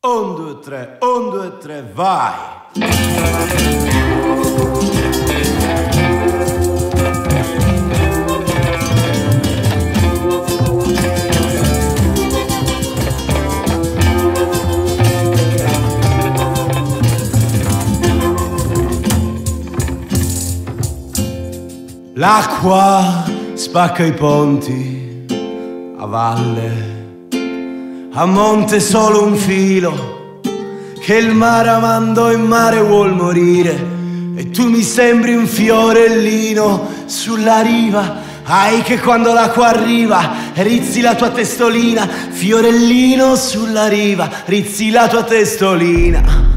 1, 2, 3, 1, 2, 3, vai! L'acqua spacca i ponti, a valle, a monte solo un filo, che il mare amando in mare vuol morire, e tu mi sembri un fiorellino sulla riva. Ai che quando l'acqua arriva rizzi la tua testolina, fiorellino sulla riva, rizzi la tua testolina.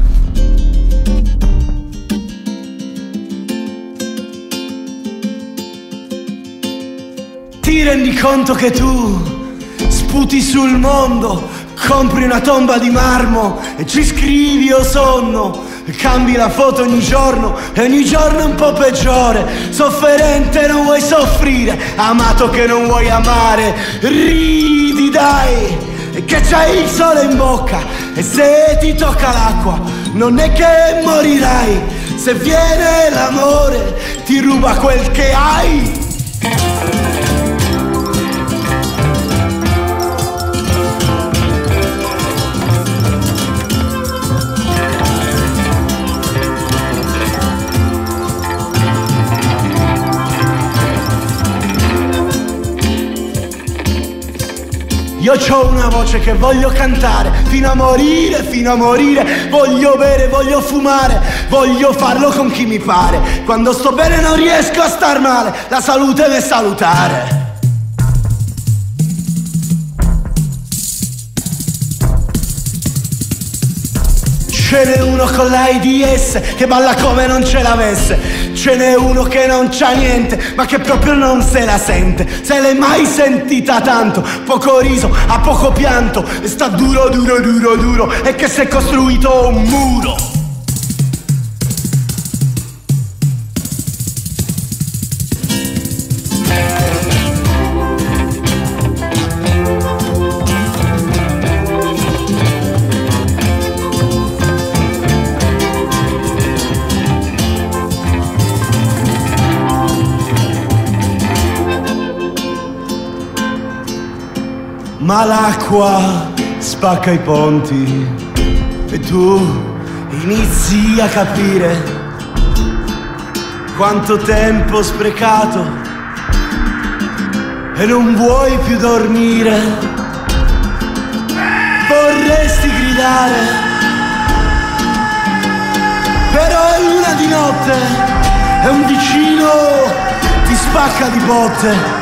Ti rendi conto che tu sputi sul mondo, compri una tomba di marmo e ci scrivi "Io sonno", cambi la foto ogni giorno e ogni giorno è un po' peggiore. Sofferente non vuoi soffrire, amato che non vuoi amare. Ridi dai, che c'hai il sole in bocca, e se ti tocca l'acqua non è che morirai. Se viene l'amore ti ruba quel che hai. Io c'ho una voce che voglio cantare fino a morire, fino a morire. Voglio bere, voglio fumare, voglio farlo con chi mi pare. Quando sto bene non riesco a star male, la salute deve salutare. Ce n'è uno con l'AIDS che balla come non ce l'avesse. Ce n'è uno che non c'ha niente, ma che proprio non se la sente. Se l'hai mai sentita tanto, poco riso, a poco pianto, e sta duro, duro, duro, duro, e che si è costruito un muro. Ma l'acqua spacca i ponti e tu inizi a capire quanto tempo sprecato e non vuoi più dormire. Vorresti gridare, però è luna di notte e un vicino ti spacca di botte.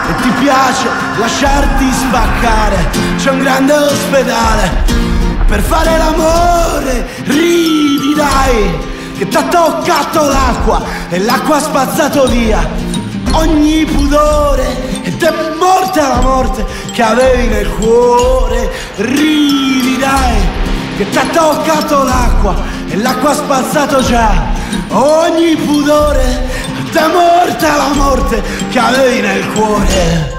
E ti piace lasciarti spaccare, c'è un grande ospedale per fare l'amore. Ridi dai, che t'ha toccato l'acqua e l'acqua ha spazzato via ogni pudore, ed è morta la morte che avevi nel cuore. Ridi dai, che t'ha toccato l'acqua e l'acqua ha spazzato già ogni pudore, ed è morta la morte che avevi nel cuore.